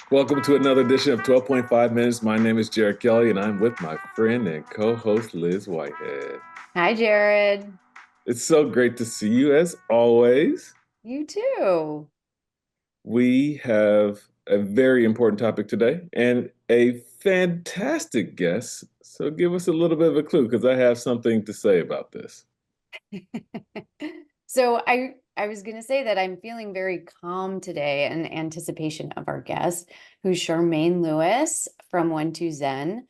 Welcome to another edition of 12.5 Minutes. My name is Jared Kelly, and I'm with my friend and co host, Liz Whitehead. Hi, Jared. It's so great to see you as always. You too. We have a very important topic today and a fantastic guest. So give us a little bit of a clue because I have something to say about this. So I was going to say that I'm feeling very calm today in anticipation of our guest, who's Charmain Lewis from One2Zen.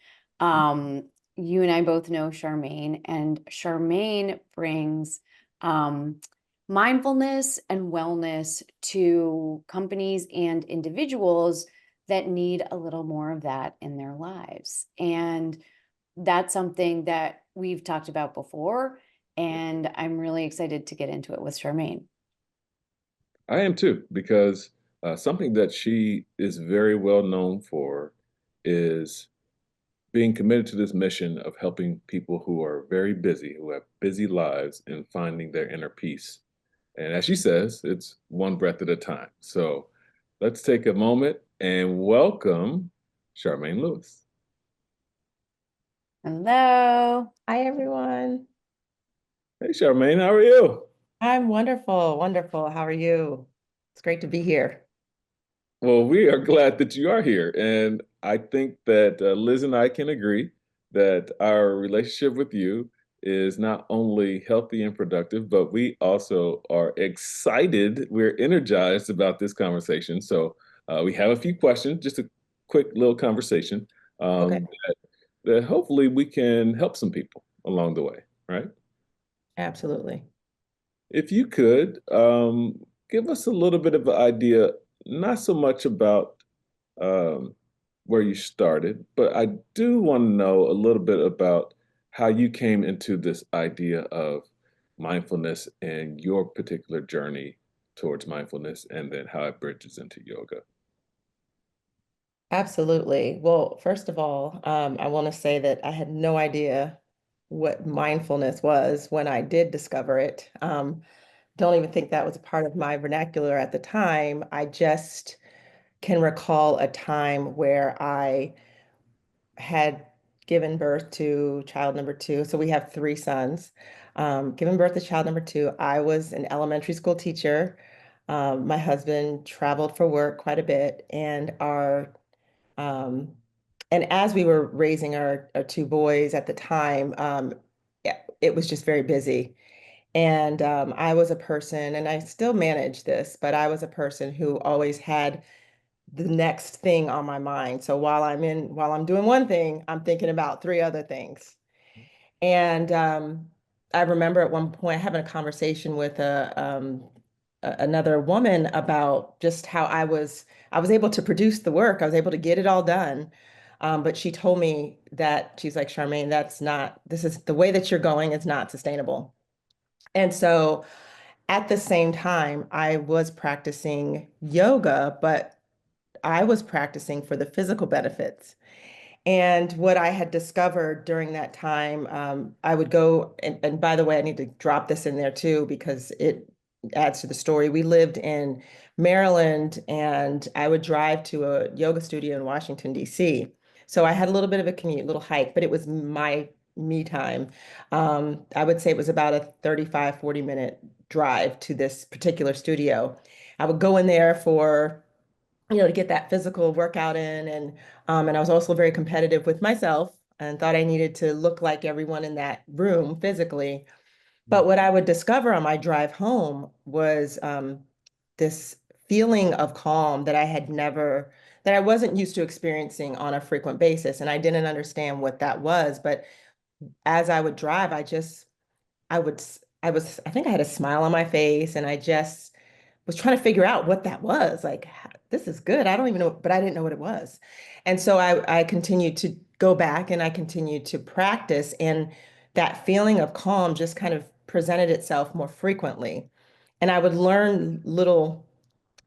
You and I both know Charmain, and Charmain brings um, mindfulness and wellness to companies and individuals that need a little more of that in their lives. And that's something that we've talked about before, and I'm really excited to get into it with Charmaine. I am too, because something that she is very well known for is being committed to this mission of helping people who are very busy, who have busy lives, and finding their inner peace. And as she says, it's one breath at a time. So let's take a moment and welcome Charmaine Lewis. Hello. Hi, everyone. Hey, Charmaine, how are you? I'm wonderful, wonderful. How are you? It's great to be here. Well, we are glad that you are here. And I think that Liz and I can agree that our relationship with you is not only healthy and productive, but we also are excited. We're energized about this conversation. So we have a few questions, just a quick little conversation Okay, that hopefully we can help some people along the way, right? absolutely. If you could give us a little bit of an idea, not so much about um, where you started, but I do want to know a little bit about how you came into this idea of mindfulness and your particular journey towards mindfulness, and then how it bridges into yoga. Absolutely. Well, first of all, I want to say that I had no idea what mindfulness was when I did discover it. Don't even think that was a part of my vernacular at the time. I just can recall a time where I had given birth to child number two. So we have three sons. Given birth to child number two, I was an elementary school teacher. My husband traveled for work quite a bit, um, and as we were raising our two boys at the time, it was just very busy. And I was a person, and I still manage this, but I was a person who always had the next thing on my mind. So while I'm doing one thing, I'm thinking about three other things. And I remember at one point having a conversation with another woman about just how I was able to produce the work. I was able to get it all done. But she told me that she's like, Charmaine, this is the way that you're going is not sustainable. And so at the same time, I was practicing yoga, but I was practicing for the physical benefits. And what I had discovered during that time, I would go, and by the way, I need to drop this in there too, because it adds to the story. We lived in Maryland, and I would drive to a yoga studio in Washington, D.C. So I had a little bit of a commute, little hike, but it was my me time. I would say it was about a 35, 40-minute drive to this particular studio. I would go in there for to get that physical workout in. And I was also very competitive with myself and thought I needed to look like everyone in that room physically. But what I would discover on my drive home was this feeling of calm that I wasn't used to experiencing on a frequent basis. And I didn't understand what that was. But as I would drive, I would, I think I had a smile on my face, and I just was trying to figure out what that was. Like, this is good. I don't even know, but I didn't know what it was. And so I continued to go back and I continued to practice. And that feeling of calm just kind of presented itself more frequently. And I would learn little,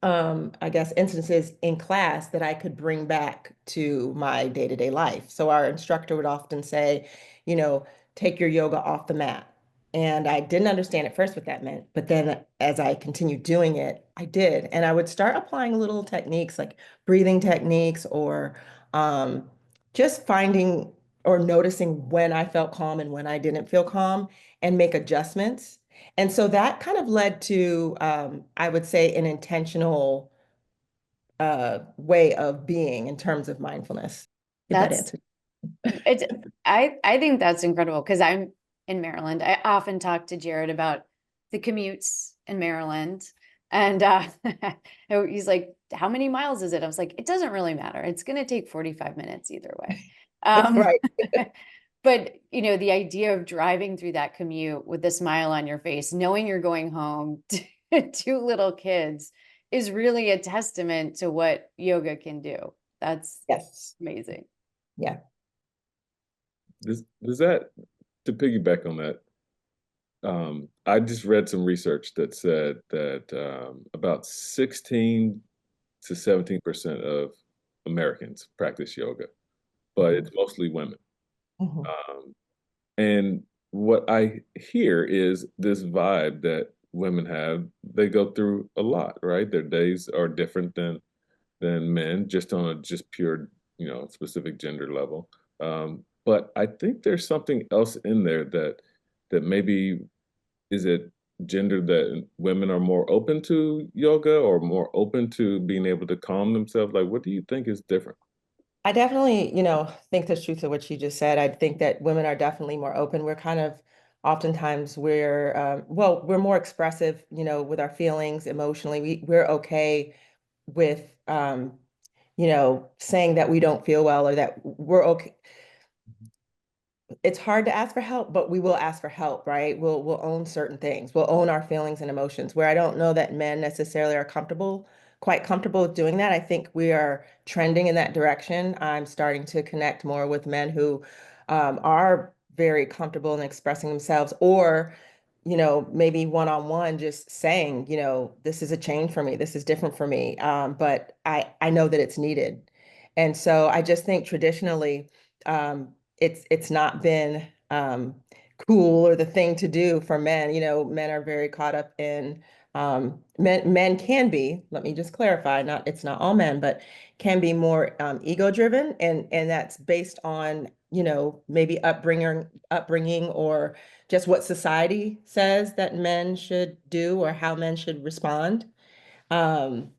I guess, instances in class that I could bring back to my day-to-day life. So our instructor would often say, you know, take your yoga off the mat. And I didn't understand at first what that meant, but then as I continued doing it, I did. And I would start applying little techniques like breathing techniques or um, just finding or noticing when I felt calm and when I didn't feel calm and make adjustments. And so that kind of led to, I would say, an intentional way of being in terms of mindfulness, if that That's answers. it's I think that's incredible because I'm in Maryland. I often talk to Jared about the commutes in Maryland. And he's like, how many miles is it? I was like, it doesn't really matter. It's going to take 45 minutes either way. Um, Right. but the idea of driving through that commute with a smile on your face, knowing you're going home to two little kids is really a testament to what yoga can do. That's Yes. amazing. Yeah. Does that, to piggyback on that, I just read some research that said that about 16 to 17% of Americans practice yoga, but Mhm. it's mostly women. Mhm. Um, and what I hear is this vibe that women have. They go through a lot, right? Their days are different than men, just on a just pure, specific gender level. But I think there's something else in there that maybe is it gender that women are more open to yoga or more open to being able to calm themselves? Like, what do you think is different? I definitely, think the truth of what you just said. I think that women are definitely more open. We're kind of oftentimes well, we're more expressive, with our feelings emotionally. We're okay with, saying that we don't feel well or that we're okay. It's hard to ask for help, but we will ask for help, right? We'll own certain things. We'll own our feelings and emotions. Where I don't know that men necessarily are quite comfortable with doing that. I think we are trending in that direction. I'm starting to connect more with men who are very comfortable in expressing themselves, or maybe one-on-one, just saying, this is a change for me. This is different for me. But I know that it's needed. And so I just think traditionally, it's not been cool or the thing to do for men. Men are very caught up in men can be, let me just clarify, not it's not all men, but can be more ego driven, and that's based on, maybe upbringing or just what society says that men should do or how men should respond. Um,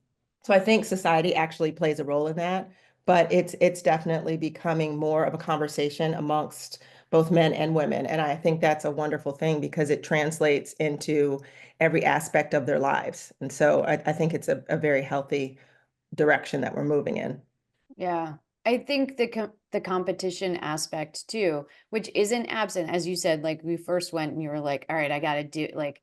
so I think society actually plays a role in that, but it's definitely becoming more of a conversation amongst both men and women. And I think that's a wonderful thing because it translates into every aspect of their lives. And so I think it's a very healthy direction that we're moving in. Yeah. I think the competition aspect too, which isn't absent, as you said, like we first went and you were like, all right, I got to do like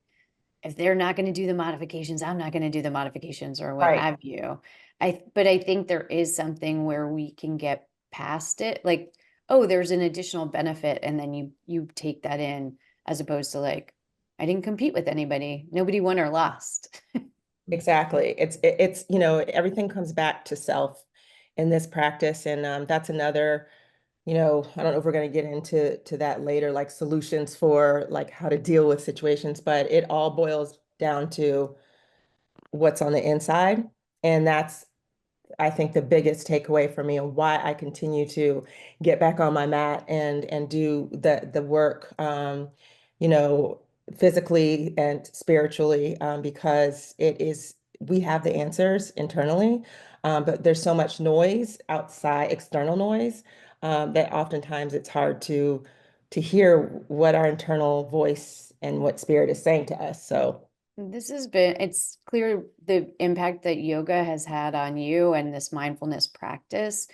if they're not going to do the modifications, I'm not going to do the modifications or what Right. have you. But I think there is something where we can get past it. Like, oh, there's an additional benefit. And then you take that in as opposed to like, I didn't compete with anybody. Nobody won or lost. Exactly. It's, everything comes back to self in this practice. And that's another, I don't know if we're going to get into that later, like solutions for like how to deal with situations, but it all boils down to what's on the inside. And that's, I think, the biggest takeaway for me and why I continue to get back on my mat and do the work, you know, physically and spiritually, because we have the answers internally, but there's so much noise outside, external noise, that oftentimes it's hard to hear what our internal voice and what spirit is saying to us. So. It's clear the impact that yoga has had on you and this mindfulness practice.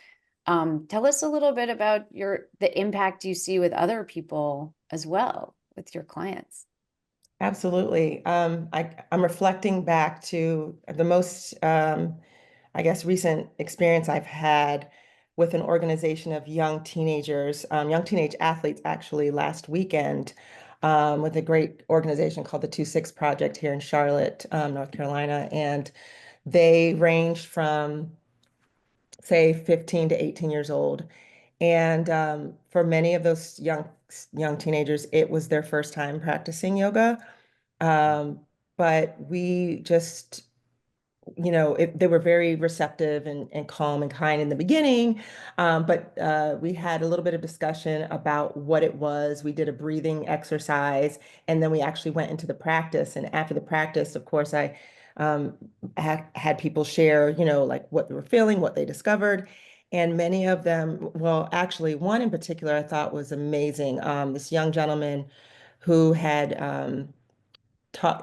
Tell us a little bit about the impact you see with other people as well, with your clients. Absolutely. I'm reflecting back to the most, I guess, recent experience I've had with an organization of young teenage athletes, actually, last weekend, with a great organization called the 26 Project here in Charlotte, North Carolina. And they ranged from, say, 15 to 18 years old. And for many of those young teenagers, it was their first time practicing yoga. Um, but we just, they were very receptive and calm and kind in the beginning. But we had a little bit of discussion about what it was. We did a breathing exercise, and then we actually went into the practice. And after the practice, of course, I um, had people share, like what they were feeling, what they discovered. And many of them, well, actually, one in particular I thought was amazing. This young gentleman who had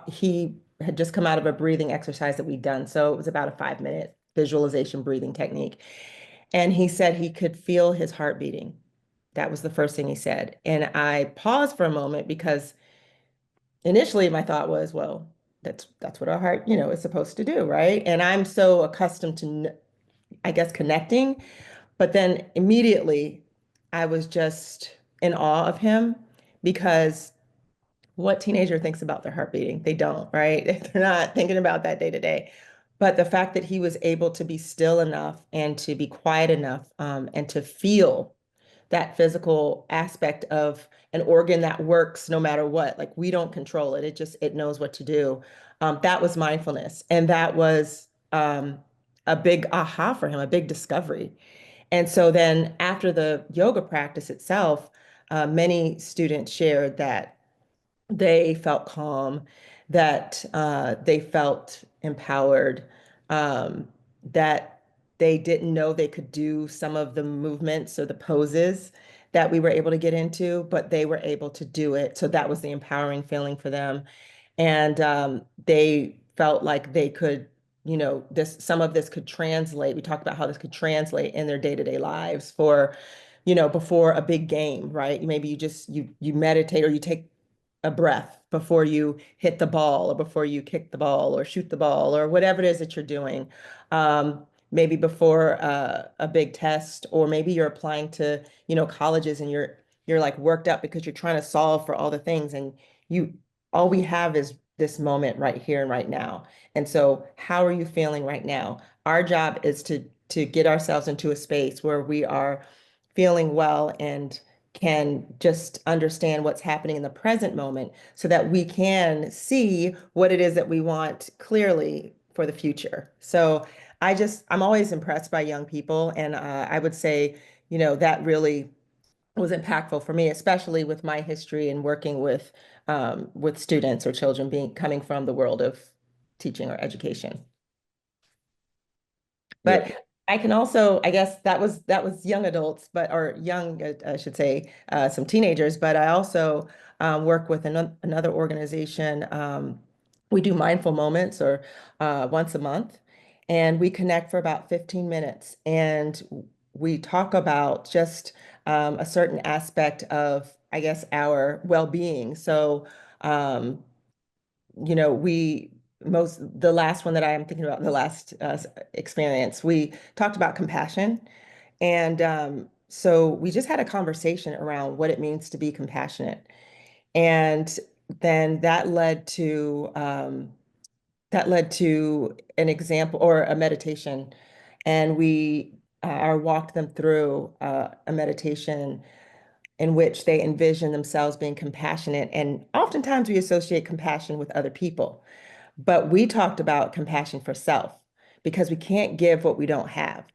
he had just come out of a breathing exercise that we'd done. So it was about a 5-minute visualization breathing technique. And he said he could feel his heart beating. That was the first thing he said. And I paused for a moment because initially my thought was, well, that's what our heart, is supposed to do, right? And I'm so accustomed to, I guess, connecting. But then immediately I was just in awe of him because what teenager thinks about their heart beating? They don't, right? They're not thinking about that day to day. But the fact that he was able to be still enough and to be quiet enough, and to feel that physical aspect of an organ that works no matter what, like we don't control it. It knows what to do. That was mindfulness. And that was a big aha for him, a big discovery. And so then after the yoga practice itself, many students shared that they felt calm, that they felt empowered, that they didn't know they could do some of the movements or the poses that we were able to get into, but they were able to do it. So that was the empowering feeling for them. And they felt like they could, some of this could translate. We talked about how this could translate in their day-to-day lives for, before a big game, right? Maybe you meditate or you take a breath before you hit the ball or before you kick the ball or shoot the ball or whatever it is that you're doing. Maybe before a big test, or maybe you're applying to, colleges and you're like worked up because you're trying to solve for all the things, and you all we have is this moment right here and right now. And so how are you feeling right now? Our job is to get ourselves into a space where we are feeling well and can just understand what's happening in the present moment so that we can see what it is that we want clearly for the future. So I'm always impressed by young people. And I would say, that really was impactful for me, especially with my history and working with students or children coming from the world of teaching or education. Yeah. But I can also, I guess that was young adults, or young, I should say, some teenagers. But I also work with another organization. We do mindful moments, or once a month, and we connect for about 15 minutes, and we talk about just a certain aspect of, I guess, our well-being. So. We the last one that I am thinking about, the last experience, we talked about compassion. And so we just had a conversation around what it means to be compassionate. And then that led to an example or a meditation. And we walked them through a meditation in which they envision themselves being compassionate. And oftentimes we associate compassion with other people. But we talked about compassion for self because we can't give what we don't have.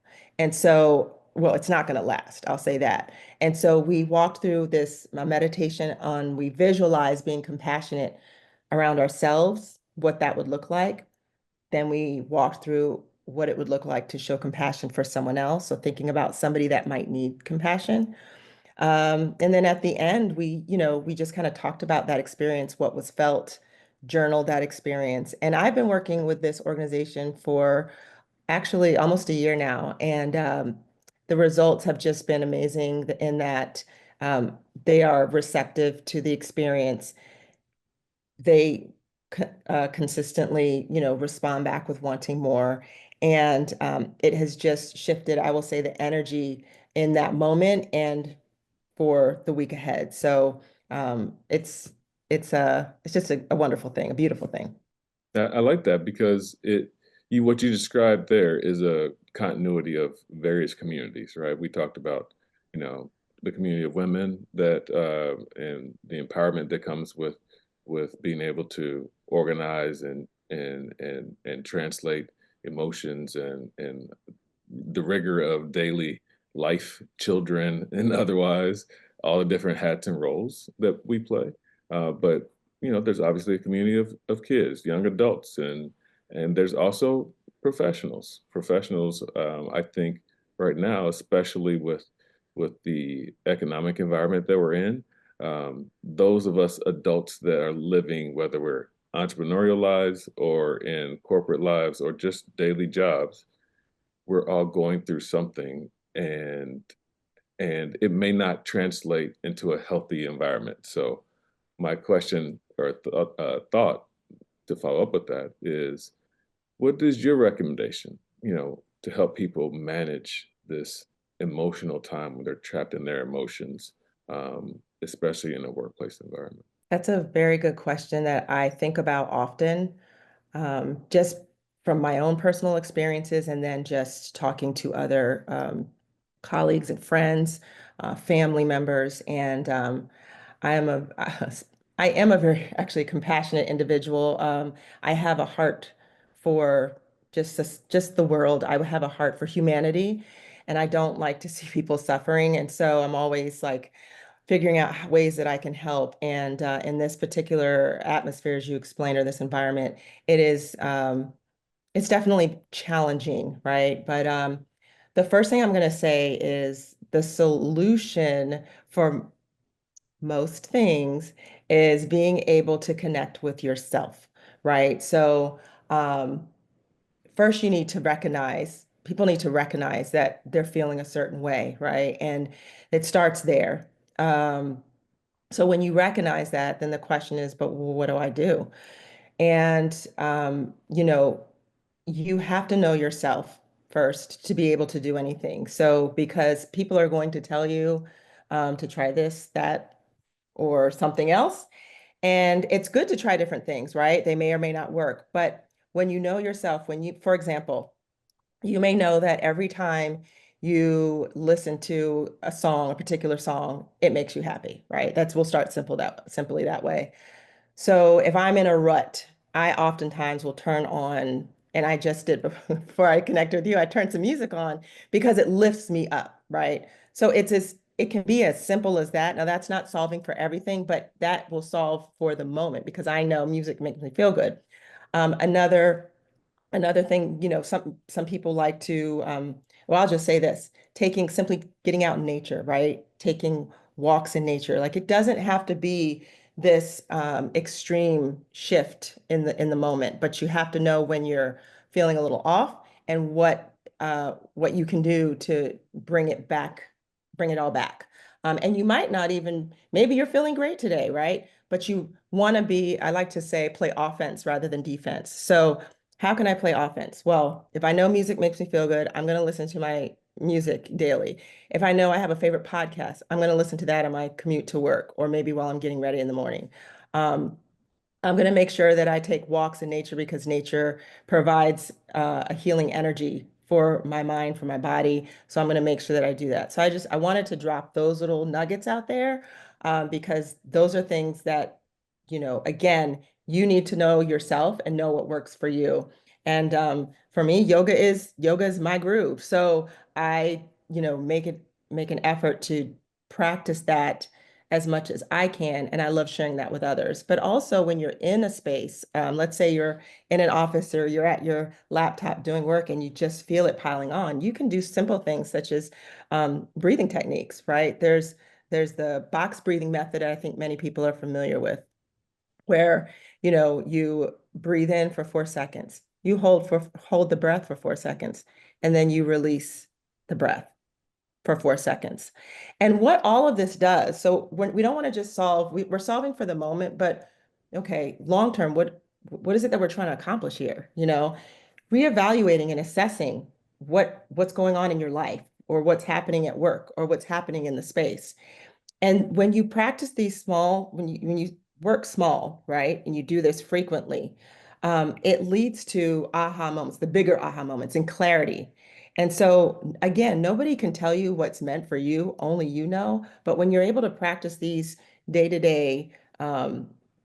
And so, well, it's not going to last. I'll say that. And so we walked through this meditation on, we visualize being compassionate around ourselves, what that would look like. Then we walked through what it would look like to show compassion for someone else. So thinking about somebody that might need compassion. And then at the end, we just kind of talked about that experience, what was felt, journal that experience. And I've been working with this organization for actually almost a year now. And the results have just been amazing in that they are receptive to the experience. They consistently, respond back with wanting more. And it has just shifted, I will say, the energy in that moment and for the week ahead. So it's just a wonderful thing, a beautiful thing. I like that because what you described there is a continuity of various communities, right? We talked about, you know, the community of women that and the empowerment that comes with being able to organize and translate emotions and the rigor of daily life, children, and otherwise, all the different hats and roles that we play. But you know, there's obviously a community of kids, young adults, and there's also professionals. Professionals, I think, right now, especially with the economic environment that we're in, those of us adults that are living, whether we're entrepreneurial lives or in corporate lives or just daily jobs, we're all going through something, and it may not translate into a healthy environment. So my question or thought to follow up with that is, what is your recommendation, you know, to help people manage this emotional time when they're trapped in their emotions, especially in a workplace environment? That's a very good question that I think about often, just from my own personal experiences and then just talking to other colleagues and friends, family members. And I am a I am a very actually compassionate individual. I have a heart for just the world. I have a heart for humanity, and I don't like to see people suffering. And so I'm always like figuring out ways that I can help. And in this particular atmosphere, as you explained, or this environment, it is it's definitely challenging, right? But the first thing I'm going to say is the solution for most things is being able to connect with yourself, right? So um, first you need to recognize, people need to recognize that they're feeling a certain way, right? And it starts there. Um, so when you recognize that, then the question is, but what do I do? And you have to know yourself first to be able to do anything. So because people are going to tell you to try this, that, or something else. And it's good to try different things, right? They may or may not work. But when you know yourself, when you, for example, you may know that every time you listen to a song, a particular song, it makes you happy, right? We'll start simply that way. So if I'm in a rut, I oftentimes will turn on, and I just did before I connected with you, I turned some music on because it lifts me up, right? So it can be as simple as that. Now that's not solving for everything, but that will solve for the moment because I know music makes me feel good. Another thing, some people like to, well, I'll just say this, simply getting out in nature, right? Taking walks in nature. Like it doesn't have to be this extreme shift in the moment, but you have to know when you're feeling a little off and what you can do to bring it all back. And you might not even, maybe you're feeling great today, right? But you want to be, I like to say, play offense rather than defense. So how can I play offense? Well, if I know music makes me feel good, I'm going to listen to my music daily. If I know I have a favorite podcast, I'm going to listen to that on my commute to work or maybe while I'm getting ready in the morning. Um, I'm going to make sure that I take walks in nature because nature provides a healing energy for my mind, for my body. So I'm going to make sure that I do that. So I wanted to drop those little nuggets out there because those are things that, again, you need to know yourself and know what works for you. And for me, yoga is my groove. So I, make an effort to practice that as much as I can. And I love sharing that with others. But also when you're in a space, let's say you're in an office or you're at your laptop doing work and you just feel it piling on, you can do simple things such as breathing techniques, right? There's the box breathing method I think many people are familiar with, where, you breathe in for 4 seconds, you hold the breath for 4 seconds, and then you release the breath for 4 seconds. And what all of this does, so when we don't want to just we're solving for the moment, but okay, long term, what is it that we're trying to accomplish here? Reevaluating and assessing what's going on in your life or what's happening at work or what's happening in the space. And when you practice when you work small, right, and you do this frequently, it leads to aha moments, the bigger aha moments and clarity. And so, again, nobody can tell you what's meant for you, only you know. But when you're able to practice these day-to-day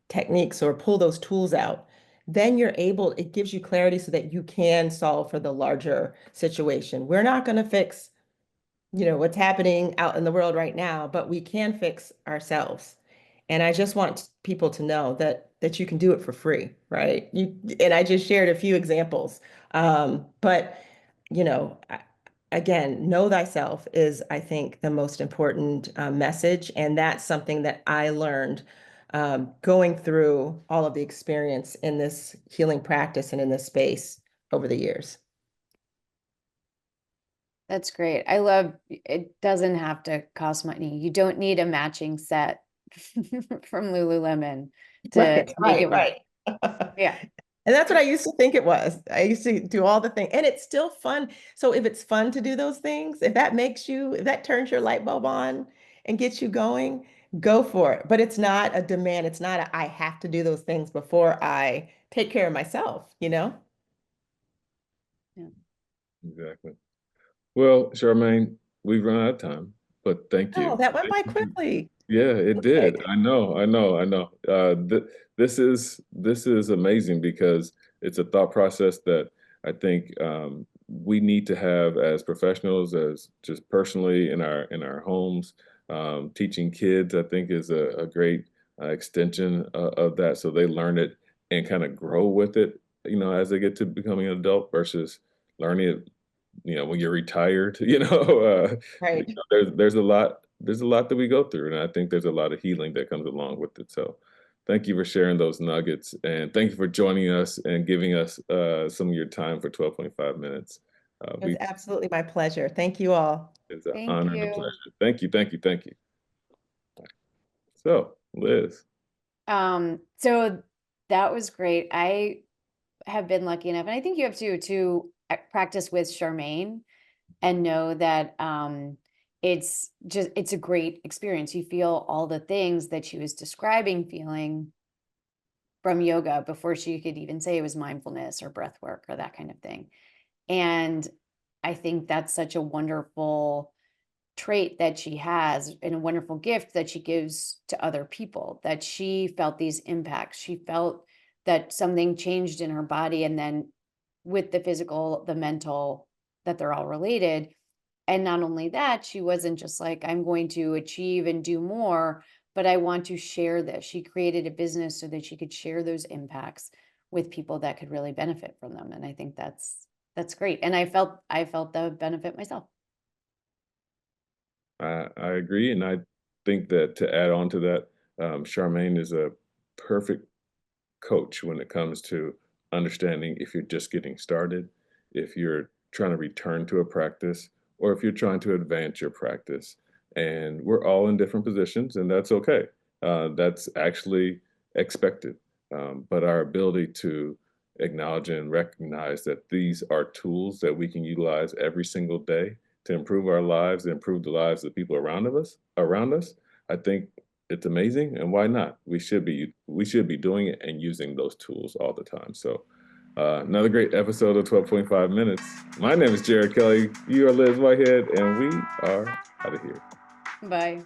techniques or pull those tools out, then you're able, it gives you clarity so that you can solve for the larger situation. We're not going to fix, what's happening out in the world right now, but we can fix ourselves. And I just want people to know that you can do it for free, right? And I just shared a few examples. But you know, I- again, know thyself is, I think, the most important message. And that's something that I learned going through all of the experience in this healing practice and in this space over the years. That's great. I love it doesn't have to cost money. You don't need a matching set from Lululemon to Right, make it right, work. right. Yeah. And that's what I used to think it was. I used to do all the things, and it's still fun. So if it's fun to do those things, if that turns your light bulb on and gets you going, go for it. But it's not a demand. It's not a, I have to do those things before I take care of myself, you know? Yeah. Exactly. Well, Charmaine, we've run out of time, but thank Oh, you. that went Thank by you. quickly. Yeah, it Okay. did. I know, I know, I know. This is amazing because it's a thought process that I think we need to have as professionals, as just personally in our homes. Teaching kids, I think, is a great extension of that, so they learn it and kind of grow with it, as they get to becoming an adult versus learning it when you're retired, Right. there's a lot that we go through, and I think there's a lot of healing that comes along with it. So thank you for sharing those nuggets, and thank you for joining us and giving us some of your time for 12.5 minutes. It was absolutely my pleasure. Thank you all. It's an Thank honor and a you. pleasure. Thank you, thank you, thank you. So, Liz. So that was great. I have been lucky enough, and I think you have to practice with Charmaine and know that it's a great experience. You feel all the things that she was describing feeling from yoga before she could even say it was mindfulness or breath work or that kind of thing. And I think that's such a wonderful trait that she has and a wonderful gift that she gives to other people, that she felt these impacts. She felt that something changed in her body. And then with the physical, the mental, that they're all related. And not only that, she wasn't just like, I'm going to achieve and do more, but I want to share this. She created a business so that she could share those impacts with people that could really benefit from them. And I think that's great. And I felt the benefit myself. I agree, and I think that to add on to that, Charmaine is a perfect coach when it comes to understanding if you're just getting started, if you're trying to return to a practice, or if you're trying to advance your practice. And we're all in different positions, and that's okay. That's actually expected. But our ability to acknowledge and recognize that these are tools that we can utilize every single day to improve our lives, and improve the lives of the people around us, I think it's amazing, and why not? We should be doing it and using those tools all the time. So another great episode of 12.5 minutes. My name is Jared Kelly. You are Liz Whitehead, and we are out of here. Bye.